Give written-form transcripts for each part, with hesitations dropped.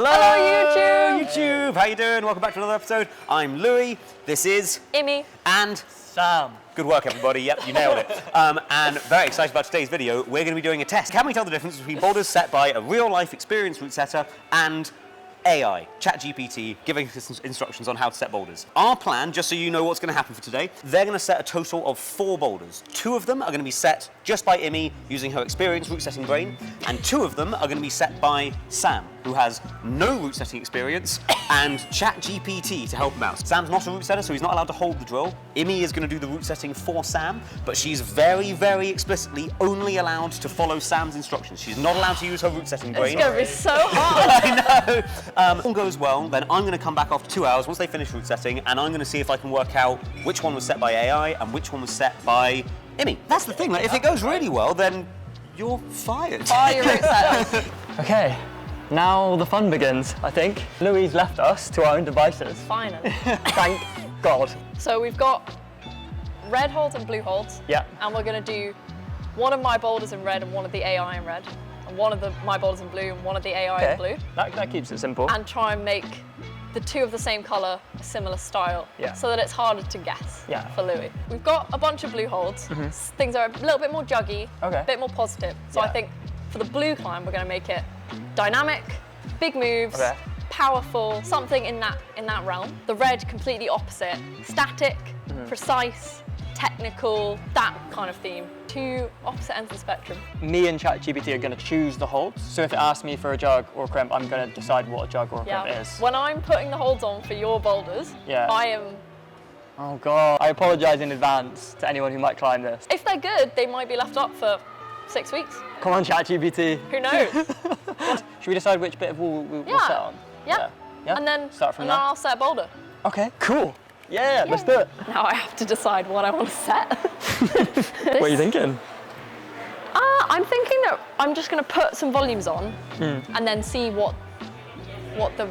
Hello, Hello, YouTube! YouTube! How you doing? Welcome back to another episode. I'm Louie. This is... Imi. And... Sam. Good work, everybody. Yep, you nailed it. And very excited about today's video. We're going to be doing a test. Can we tell the difference between boulders set by a real-life experienced route setter and AI, ChatGPT, giving us instructions on how to set boulders? Our plan, just so you know what's going to happen for today, they're going to set a total of 4 boulders. 2 of them are going to be set just by Imi using her experienced route setting brain, and 2 of them are going to be set by Sam, who has no route setting experience, and ChatGPT to help him out. Sam's not a route setter, so he's not allowed to hold the drill. Imi is going to do the route setting for Sam, but she's very, very explicitly only allowed to follow Sam's instructions. She's not allowed to use her route setting brain. It's going to be so hard. I know. If all goes well, then I'm going to come back after 2 hours once they finish route setting, and I'm going to see if I can work out which one was set by AI and which one was set by Imi. That's the thing. Like, if it goes really well, then you're fired. Fire your route setters. Okay, now the fun begins, I think. Louie's left us to our own devices. Finally. Thank God. So we've got red holds and blue holds. Yeah. And we're going to do one of my boulders in red and one of the AI in red. And one of my boulders in blue and one of the AI in blue. That keeps it simple. And try and make the 2 of the same colour a similar style. Yeah. So that it's harder to guess for Louie. We've got a bunch of blue holds. Things are a little bit more juggy, a bit more positive. So I think for the blue climb, we're going to make it dynamic, big moves, powerful, something in that realm. The red, completely opposite, static, precise, technical, that kind of theme. 2 opposite ends of the spectrum. Me and ChatGPT are going to choose the holds. So if it asks me for a jug or a crimp, I'm going to decide what a jug or a crimp is. When I'm putting the holds on for your boulders, I am... Oh God. I apologise in advance to anyone who might climb this. If they're good, they might be left up for 6 weeks. Come on, ChatGPT. Who knows? Should we decide which bit of wall we'll set on? Yeah. Yeah? And then, start from there? I'll set a boulder. Okay, cool. Yeah, let's do it. Now I have to decide what I want to set. What are you thinking? I'm thinking that I'm just going to put some volumes on and then see what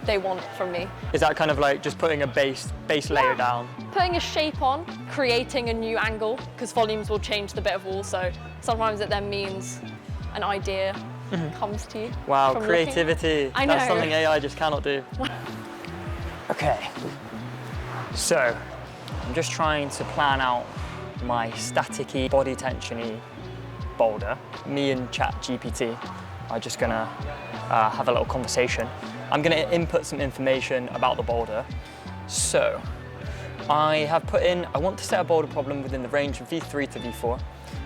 they want from me. Is that kind of like just putting a base layer down? Putting a shape on, creating a new angle, because volumes will change the bit of wall, so sometimes it then means an idea comes to you. Wow, creativity. I know. That's something AI just cannot do. Okay. So, I'm just trying to plan out my static-y, body tension-y boulder. Me and ChatGPT are just gonna have a little conversation. I'm gonna input some information about the boulder. So, I have put in, I want to set a boulder problem within the range of V3 to V4.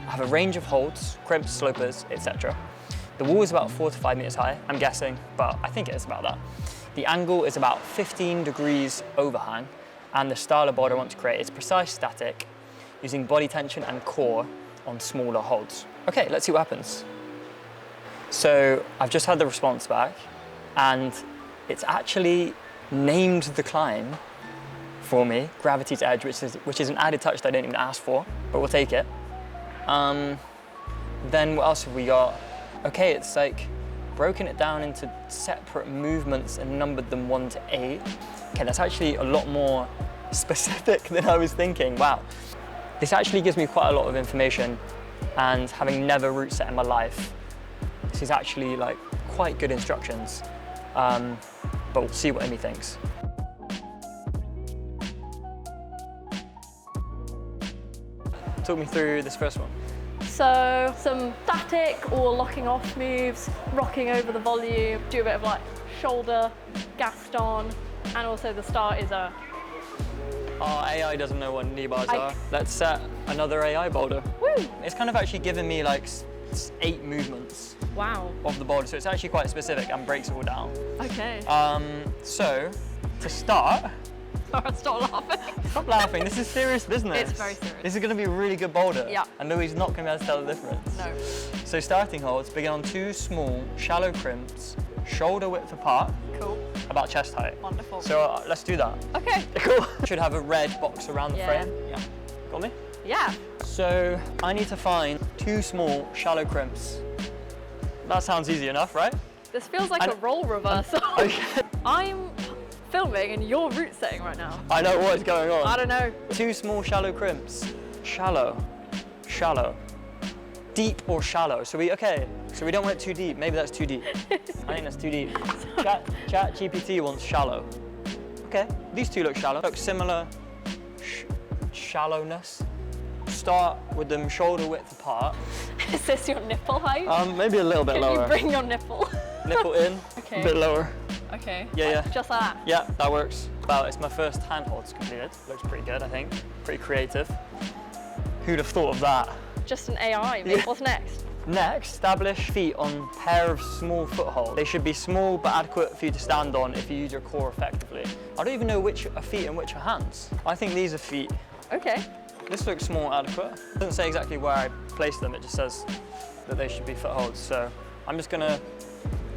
I have a range of holds, crimps, slopers, etc. The wall is about 4 to 5 meters high, I'm guessing, but I think it is about that. The angle is about 15 degrees overhang, and the style of boulder I want to create is precise static, using body tension and core on smaller holds. Okay, let's see what happens. So I've just had the response back, and it's actually named the climb for me, Gravity's Edge, which is an added touch that I didn't even ask for, but we'll take it. Then what else have we got? Okay, it's like broken it down into separate movements and numbered them 1 to 8. Okay, that's actually a lot more specific than I was thinking. Wow. This actually gives me quite a lot of information, and having never route set in my life, this is actually like quite good instructions. But we'll see what Amy thinks. Talk me through this first one. So some static or locking off moves, rocking over the volume, do a bit of like shoulder, Gaston, and also the start is a... Our AI doesn't know what knee bars are. Let's set another AI boulder. Woo! It's kind of actually given me like 8 movements of the boulder, so it's actually quite specific and breaks it all down. Okay. So, to start... Stop laughing. Stop laughing, this is serious business. It's very serious. This is going to be a really good boulder. Yeah. And Louie's not going to be able to tell the difference. No. So starting holds begin on 2 small, shallow crimps, shoulder width apart. Cool. About chest height. Wonderful. So let's do that. Okay. Cool. Should have a red box around the frame. Yeah. Got me? Yeah. So I need to find 2 small, shallow crimps. That sounds easy enough, right? This feels like a role reversal. Okay. I'm filming and you're route setting right now. I know what is going on. I don't know. 2 small, shallow crimps. Shallow, shallow. Deep or shallow? So we don't want it too deep. Maybe that's too deep. I think that's too deep. Chat GPT wants shallow. Okay, these two look shallow. Look similar shallowness. Start with them shoulder width apart. Is this your nipple height? Maybe a little bit lower. Can you bring your nipple? Nipple in, okay. A bit lower. Okay. Yeah. Just like that? Yeah, that works. Well, it's my first handholds completed. Looks pretty good, I think. Pretty creative. Who'd have thought of that? Just an AI, mate. What's next? Next, establish feet on pair of small footholds. They should be small but adequate for you to stand on if you use your core effectively. I don't even know which are feet and which are hands. I think these are feet. Okay. This looks small, adequate. It doesn't say exactly where I placed them, it just says that they should be footholds. So I'm just gonna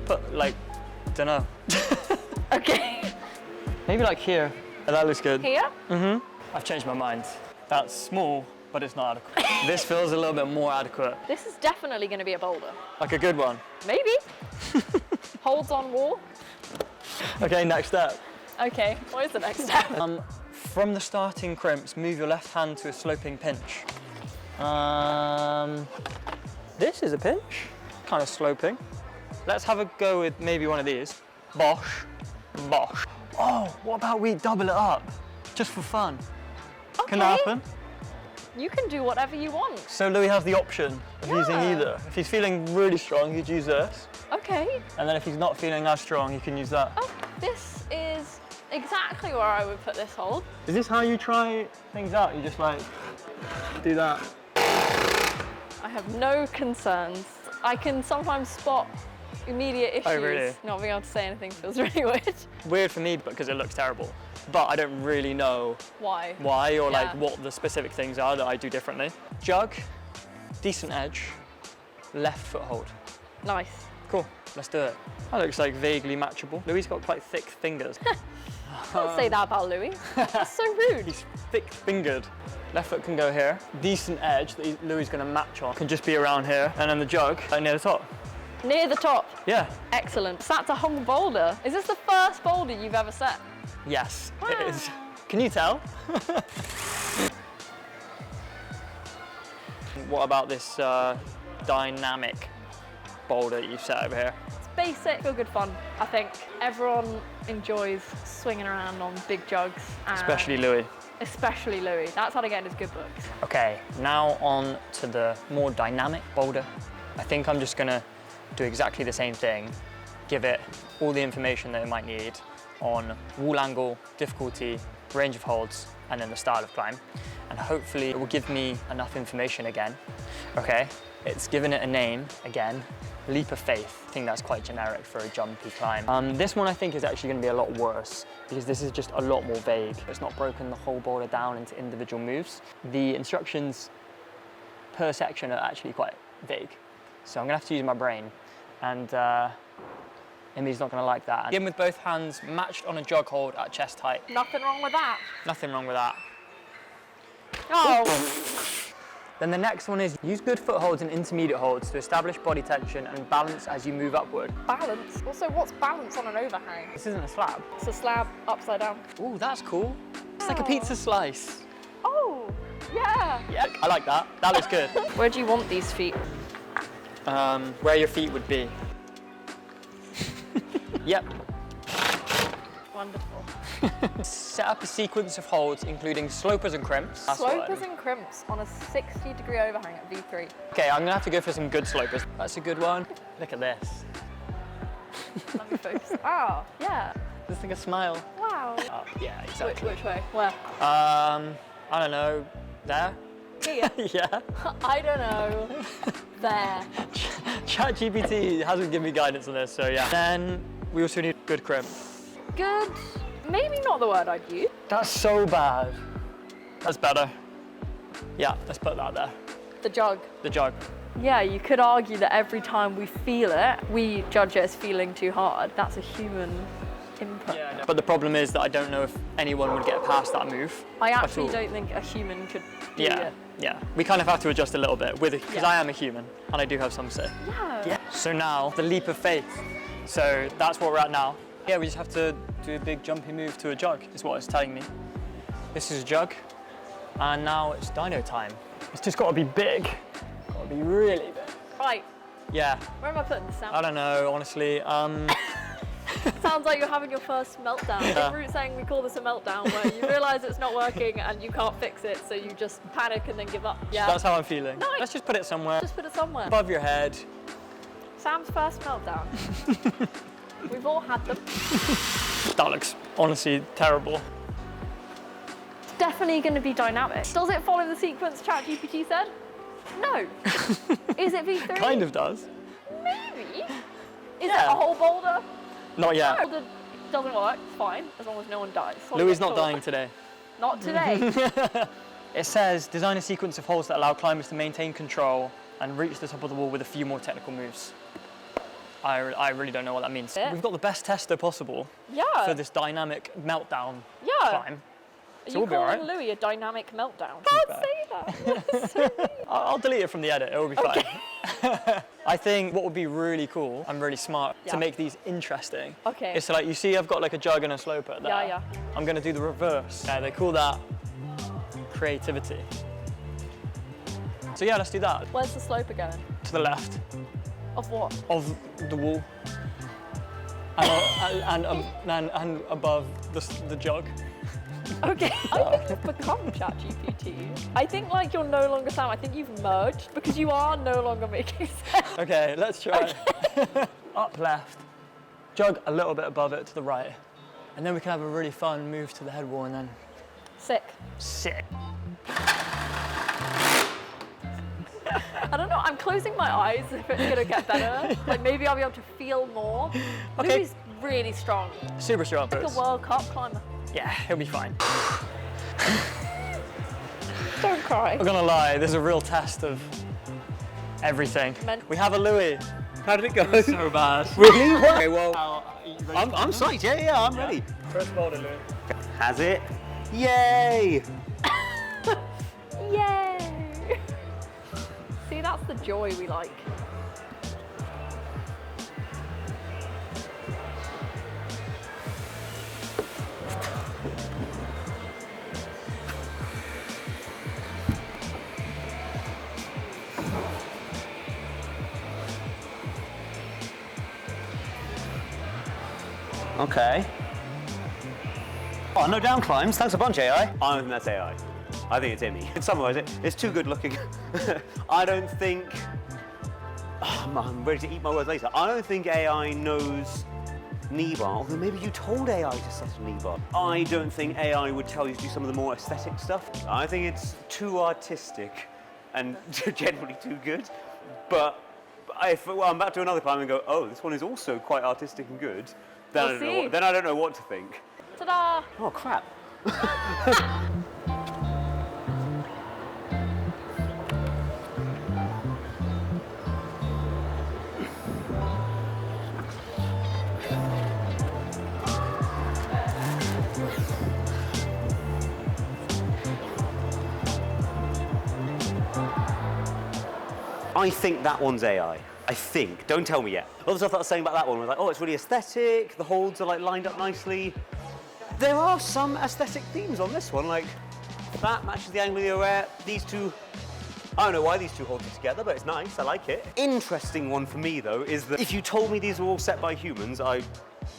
put like, dunno. Okay. Maybe like here. That looks good. Here? Mm-hmm. I've changed my mind. That's small, but it's not adequate. This feels a little bit more adequate. This is definitely gonna be a boulder. Like a good one. Maybe. Holds on wall. Okay, next step. Okay, what is the next step? From the starting crimps, move your left hand to a sloping pinch. This is a pinch, kind of sloping. Let's have a go with maybe one of these. Bosh, bosh. Oh, what about we double it up, just for fun? Okay. Can that happen? You can do whatever you want. So Louis has the option of using either. If he's feeling really strong, he could use this. Okay. And then if he's not feeling as strong, he can use that. Oh, this is exactly where I would put this hold. Is this how you try things out? You just like do that? I have no concerns. I can sometimes spot immediate issues. Oh, really? Not being able to say anything feels really weird. Weird for me because it looks terrible. But I don't really know why or like what the specific things are that I do differently. Jug, decent edge, left foot hold. Nice. Cool, let's do it. That looks like vaguely matchable. Louis's got quite thick fingers. Don't say that about Louis. That's so rude. He's thick-fingered. Left foot can go here. Decent edge that Louis's gonna match on can just be around here. And then the jug, like near the top. Near the top? Yeah. Excellent. So that's a humble boulder. Is this the first boulder you've ever set? Yes, wow. It is. Can you tell? What about this dynamic boulder you've set over here? It's basic, feel good fun. I think everyone enjoys swinging around on big jugs. Especially Louis. Especially Louis. That's how to get in his good books. Okay, now on to the more dynamic boulder. I think I'm just gonna do exactly the same thing, give it all the information that it might need on wall angle, difficulty, range of holds, and then the style of climb. And hopefully it will give me enough information again. Okay, it's given it a name again, Leap of Faith. I think that's quite generic for a jumpy climb. This one I think is actually gonna be a lot worse because this is just a lot more vague. It's not broken the whole boulder down into individual moves. The instructions per section are actually quite vague. So I'm gonna have to use my brain and Emmy's not gonna like that. Begin with both hands matched on a jog hold at chest height. Nothing wrong with that. Nothing wrong with that. Oh. Then the next one is use good footholds and intermediate holds to establish body tension and balance as you move upward. Balance? Also, what's balance on an overhang? This isn't a slab. It's a slab upside down. Ooh, that's cool. It's like a pizza slice. Oh, yeah. Yeah, I like that. That looks good. Where do you want these feet? Where your feet would be. Yep. Wonderful. Set up a sequence of holds, including slopers and crimps. Slopers and crimps on a 60-degree overhang at V3. Okay, I'm gonna have to go for some good slopers. That's a good one. Look at this. Let me focus. Oh, yeah. Just like a smile. Wow. Oh, yeah, exactly. Which way? Where? I don't know. There? Here? Yeah. I don't know. There. ChatGPT hasn't given me guidance on this, so yeah. Then we also need good crimp. Good. Maybe not the word I'd use. That's so bad. That's better. Yeah, let's put that there. The jug. The jug. Yeah, you could argue that every time we feel it, we judge it as feeling too hard. That's a human input. Yeah, no. But the problem is that I don't know if anyone would get past that move. I actually don't think a human could do it. Yeah. We kind of have to adjust a little bit because I am a human and I do have some say. Yeah. So now, the leap of faith. So that's what we're at now. Yeah, we just have to do a big jumpy move to a jug, is what it's telling me. This is a jug, and now it's dyno time. It's just got to be big. Got to be really big. Right. Yeah. Where am I putting this down? I don't know, honestly. Sounds like you're having your first meltdown. Yeah. Root saying we call this a meltdown, where you realise it's not working and you can't fix it, so you just panic and then give up. Yeah. That's how I'm feeling. Nice. Let's just put it somewhere. Just put it somewhere. Above your head. Sam's first meltdown. We've all had them. That looks honestly terrible. It's definitely going to be dynamic. Does it follow the sequence ChatGPT said? No. Is it V3? Kind of does. Maybe. Is it a whole boulder? Not yet. Boulder doesn't work. It's fine, as long as no one dies. Louie's not dying today. Not today. It says, design a sequence of holds that allow climbers to maintain control and reach the top of the wall with a few more technical moves. I really don't know what that means. We've got the best tester possible for this dynamic meltdown climb. Are So you we'll be all calling right. Louie a dynamic meltdown? Can't say that. I'll delete it from the edit, it will be fine. I think what would be really cool and really smart to make these interesting is to, like, you see I've got like a jug and a sloper there. Yeah, yeah. I'm gonna do the reverse. Yeah, they call that creativity. So yeah, let's do that. Where's the sloper going? To the left Of what? of the wall. And above the jug. Okay. I think you've become ChatGPT. I think like you're no longer Sam. I think you've merged because you are no longer making sense. Okay, let's try. Up left, jug a little bit above it to the right. And then we can have a really fun move to the head wall and then... Sick. Sick. I don't know, I'm closing my eyes if it's gonna get better. Like maybe I'll be able to feel more. Okay. Louie's really strong. Super strong. Like a World Cup climber. Yeah, he'll be fine. Don't cry. I'm gonna lie, this is a real test of everything. We have a Louie. How did it go? So bad. Really? Okay, well, I'm psyched. Yeah, I'm ready. First boulder, Louie. Has it? Yay! Yay! See, that's the joy we like. Okay. Oh, no down climbs. Thanks a bunch, AI. I don't think that's AI. I think it's Imi. To summarise it, it's too good looking. I don't think... Oh, I'm ready to eat my words later. I don't think AI knows knee bar, although maybe you told AI to set a knee bar. I don't think AI would tell you to do some of the more aesthetic stuff. I think it's too artistic and generally too good. But if I'm about to do another climb and go, oh, this one is also quite artistic and good, then I don't know what to think. Ta-da! Oh, crap. I think that one's AI. I think. Don't tell me yet. All the stuff that I was saying about that one was like, oh, it's really aesthetic. The holds are like lined up nicely. There are some aesthetic themes on this one, like that matches the angle of the array. These two, I don't know why these two hold it together, but it's nice. I like it. Interesting one for me though is that if you told me these were all set by humans, I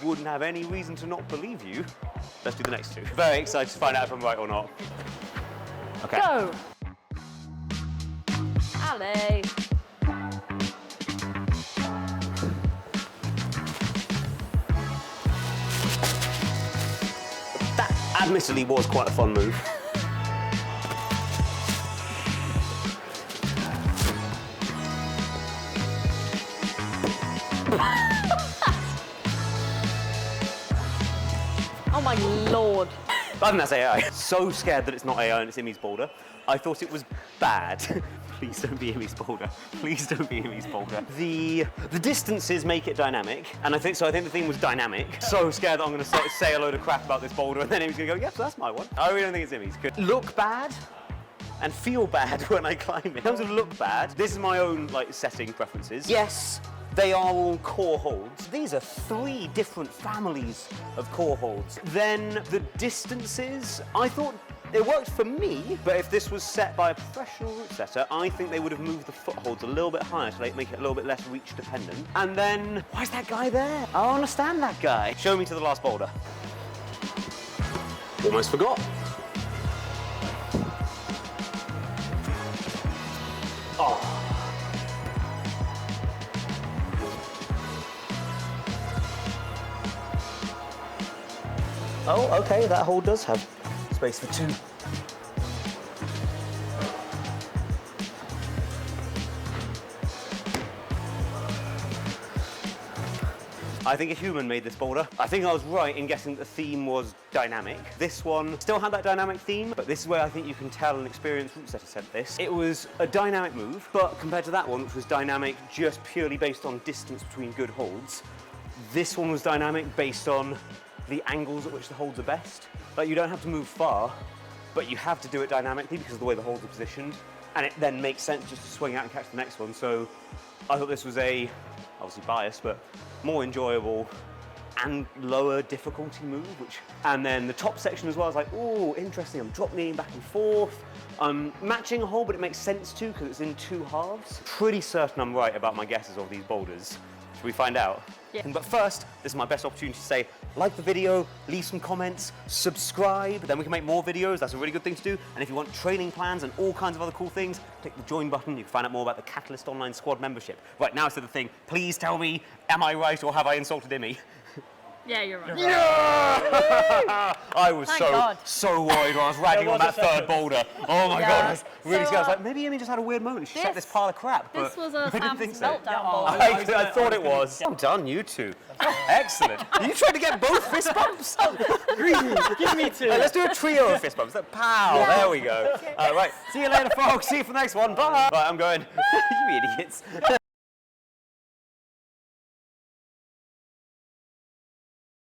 wouldn't have any reason to not believe you. Let's do the next two. Very excited to find out if I'm right or not. Okay. Go! Allez! That admittedly was quite a fun move. Oh my lord. I think that's AI. So scared that it's not AI and it's Imi's boulder. I thought it was bad. Please don't be Imi's boulder. Please don't be Imi's boulder. The distances make it dynamic, and I think the theme was dynamic. So scared that I'm going to say a load of crap about this boulder, and then Imi's going to go, yep, that's my one. I really don't think it's Imi's. Could look bad and feel bad when I climb it. In terms of look bad, this is my own setting preferences. Yes, they are all core holds. These are 3 different families of core holds. Then the distances, I thought It worked for me, but if this was set by a professional route setter, I think they would have moved the footholds a little bit higher to make it a little bit less reach dependent. And then, why is that guy there? I don't understand that guy. Show me to the last boulder. Almost forgot. Oh. Oh, okay, that hole does have space for two. I think a human made this boulder. I think I was right in guessing that the theme was dynamic. This one still had that dynamic theme, but this is where I think you can tell an experienced route setter said this. It was a dynamic move, but compared to that one, which was dynamic just purely based on distance between good holds, this one was dynamic based on the angles at which the holds are best. Like, you don't have to move far, but you have to do it dynamically because of the way the holds are positioned, and it then makes sense just to swing out and catch the next one. So I thought this was obviously biased, but more enjoyable and lower difficulty move, and then the top section as well, I was like, oh, interesting, I'm drop kneeing back and forth. I'm matching a hole, but it makes sense too because it's in two halves. Pretty certain I'm right about my guesses of these boulders. Should we find out? Yeah. But first, this is my best opportunity to say, like the video, leave some comments, subscribe, then we can make more videos. That's a really good thing to do. And if you want training plans and all kinds of other cool things, click the join button. You can find out more about the Catalyst Online Squad membership. Right, now it's the thing. Please tell me, am I right or have I insulted Immy? Yeah, you're right. Yeah! I was so worried when I was ragging on that third boulder. Oh my God, I was really scared. I was like, maybe Immy just had a weird moment. She set this pile of crap. This was a I didn't think so. Meltdown boulder. I thought it was. I'm done, you two. Excellent. Are you trying to get both fist bumps? Give me two. Let's do a trio of fist bumps. Pow! Yeah. There we go. Right, see you later, folks. See you for the next one. Bye. Right, I'm going. You idiots.